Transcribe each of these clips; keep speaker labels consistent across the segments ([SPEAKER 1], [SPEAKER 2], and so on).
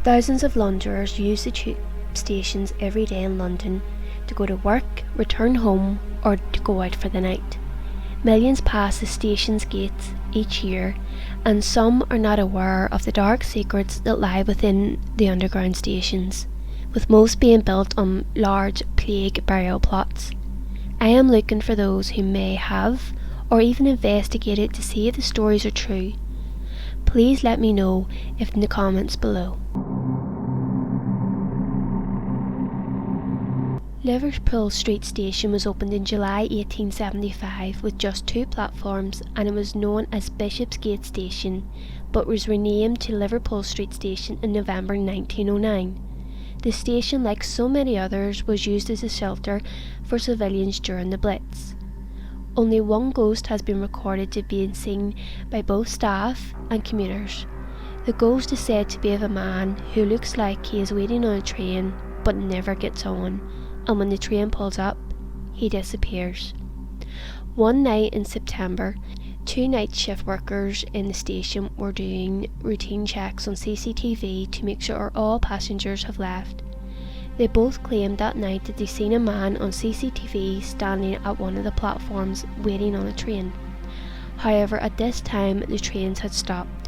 [SPEAKER 1] Thousands of Londoners use the tube stations every day in London to go to work, return home, or to go out for the night. Millions pass the station's gates each year, and some are not aware of the dark secrets that lie within the underground stations, with most being built on large plague burial plots. I am looking for those who may have, or even investigated to see if the stories are true. Please let me know in the comments below. Liverpool Street Station was opened in July 1875 with just 2 platforms, and it was known as Bishopsgate Station, but was renamed to Liverpool Street Station in November 1909. The station, like so many others, was used as a shelter for civilians during the Blitz. Only one ghost has been recorded to be seen by both staff and commuters. The ghost is said to be of a man who looks like he is waiting on a train but never gets on, and when the train pulls up, he disappears. One night in September, 2 night shift workers in the station were doing routine checks on CCTV to make sure all passengers have left. They both claimed that night that they seen a man on CCTV standing at one of the platforms waiting on a train. However, at this time the trains had stopped.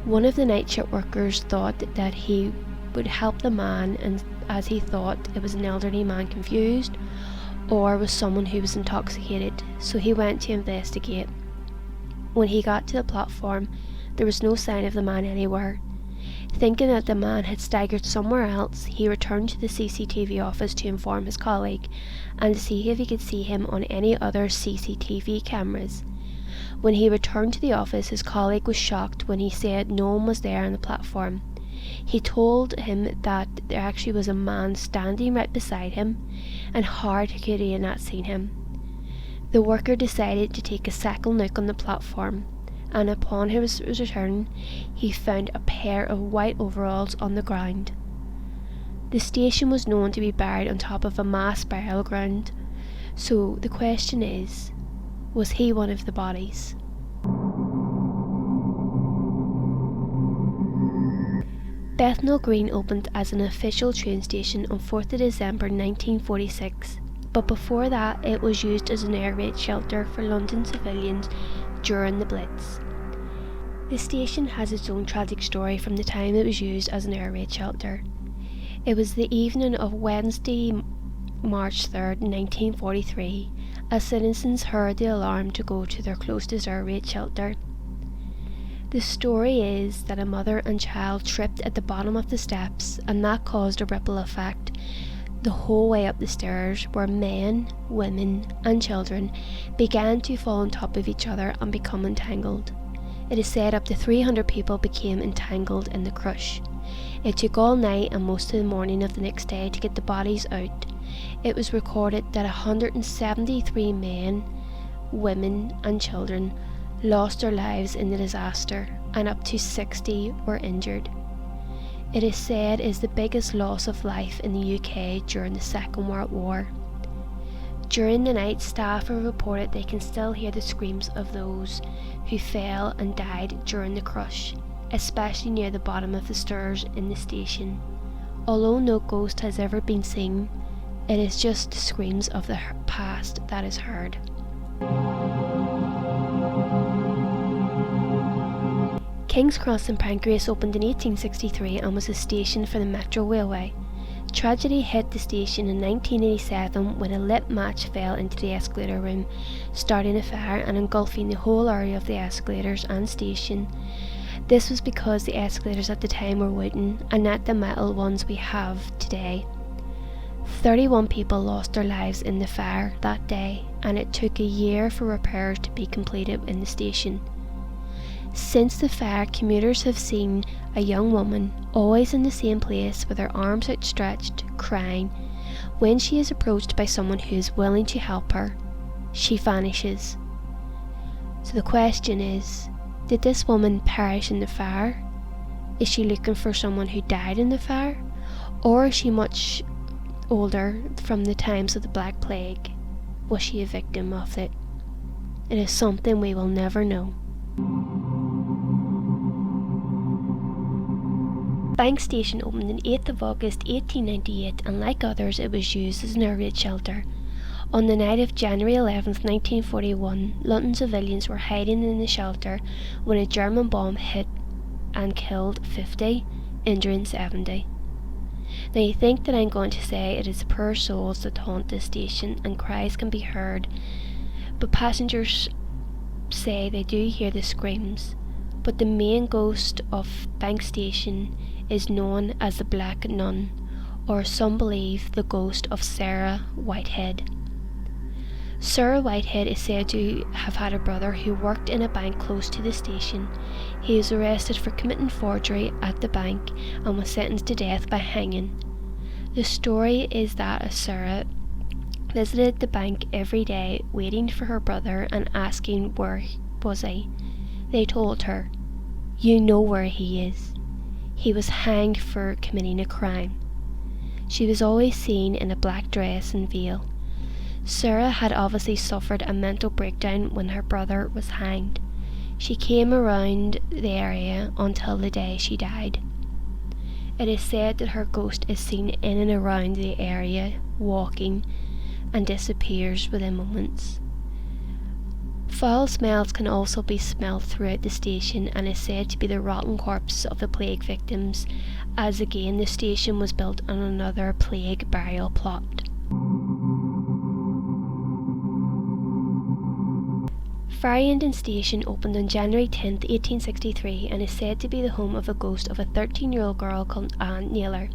[SPEAKER 1] One of the night shift workers thought that he would help the man, and as he thought it was an elderly man confused or was someone who was intoxicated, so he went to investigate. When he got to the platform, there was no sign of the man anywhere. Thinking that the man had staggered somewhere else, he returned to the CCTV office to inform his colleague and to see if he could see him on any other CCTV cameras. When he returned to the office, his colleague was shocked when he said no one was there on the platform. He told him that there actually was a man standing right beside him, and how could he not seen him. The worker decided to take a second look on the platform, and upon his return he found a pair of white overalls on the ground. The station was known to be buried on top of a mass burial ground, so the question is, was he one of the bodies? Bethnal Green opened as an official train station on 4th of December 1946, but before that it was used as an air raid shelter for London civilians during the Blitz. The station has its own tragic story from the time it was used as an air raid shelter. It was the evening of Wednesday, March 3rd, 1943, as citizens heard the alarm to go to their closest air raid shelter. The story is that a mother and child tripped at the bottom of the steps, and that caused a ripple effect the whole way up the stairs, where men, women and children began to fall on top of each other and become entangled. It is said up to 300 people became entangled in the crush. It took all night and most of the morning of the next day to get the bodies out. It was recorded that 173 men, women and children lost their lives in the disaster, and up to 60 were injured. It is said is the biggest loss of life in the UK during the Second World War. During the night, staff have reported they can still hear the screams of those who fell and died during the crush, especially near the bottom of the stairs in the station. Although no ghost has ever been seen, it is just the screams of the past that is heard. King's Cross in Pancras opened in 1863 and was a station for the Metro Railway. Tragedy hit the station in 1987 when a lit match fell into the escalator room, starting a fire and engulfing the whole area of the escalators and station. This was because the escalators at the time were wooden and not the metal ones we have today. 31 people lost their lives in the fire that day, and it took a year for repairs to be completed in the station. Since the fire, commuters have seen a young woman, always in the same place with her arms outstretched, crying. When she is approached by someone who is willing to help her, she vanishes. So the question is, did this woman perish in the fire? Is she looking for someone who died in the fire? Or is she much older, from the times of the Black Plague? Was she a victim of it? It is something we will never know. Bank Station opened on 8th of August 1898 and like others it was used as an air raid shelter. On the night of January 11th, 1941, London civilians were hiding in the shelter when a German bomb hit and killed 50, injuring 70. Now you think that I'm going to say it is the poor souls that haunt this station and cries can be heard, but passengers say they do hear the screams. But the main ghost of Bank Station is known as the Black Nun, or some believe the ghost of Sarah Whitehead. Sarah Whitehead is said to have had a brother who worked in a bank close to the station. He was arrested for committing forgery at the bank and was sentenced to death by hanging. The story is that Sarah visited the bank every day waiting for her brother and asking where was he. They told her, "You know where he is. He was hanged for committing a crime." She was always seen in a black dress and veil. Sarah had obviously suffered a mental breakdown when her brother was hanged. She came around the area until the day she died. It is said that her ghost is seen in and around the area, walking, and disappears within moments. Foul smells can also be smelled throughout the station and is said to be the rotten corpses of the plague victims, as again the station was built on another plague burial plot. Farrington Station opened on January 10, 1863 and is said to be the home of a ghost of a 13-year-old girl called Anne Naylor.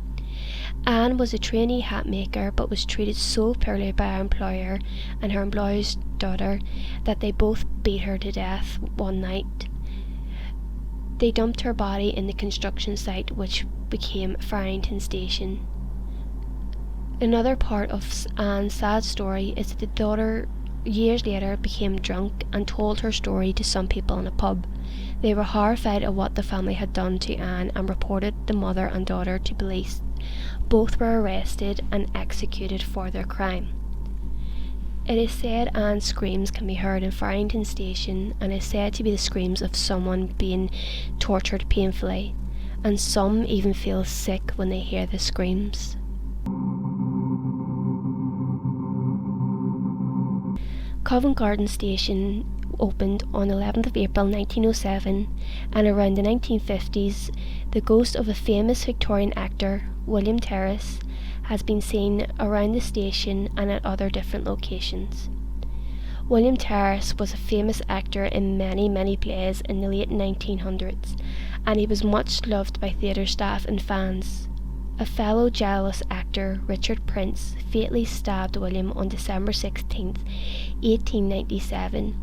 [SPEAKER 1] Anne was a trainee hat maker but was treated so poorly by her employer and her employer's daughter that they both beat her to death one night. They dumped her body in the construction site which became Farrington Station. Another part of Anne's sad story is that the daughter years later became drunk and told her story to some people in a pub. They were horrified at what the family had done to Anne and reported the mother and daughter to police. Both were arrested and executed for their crime. It is said Anne's screams can be heard in Farrington Station and is said to be the screams of someone being tortured painfully, and some even feel sick when they hear the screams. Covent Garden Station opened on 11th of April 1907, and around the 1950s the ghost of a famous Victorian actor, William Terrace, has been seen around the station and at other different locations. William Terrace was a famous actor in many plays in the late 1900s, and he was much loved by theatre staff and fans. A fellow jealous actor, Richard Prince, fatally stabbed William on December 16, 1897.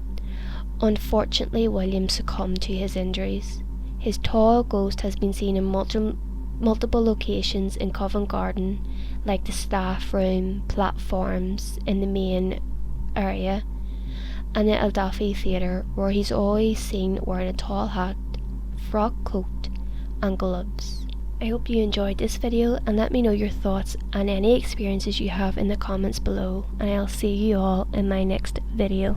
[SPEAKER 1] Unfortunately, William succumbed to his injuries. His tall ghost has been seen in multiple locations in Covent Garden, like the staff room, platforms in the main area, and the Adelphi Theatre, where he's always seen wearing a tall hat, frock coat and gloves. I hope you enjoyed this video, and let me know your thoughts and any experiences you have in the comments below, and I'll see you all in my next video.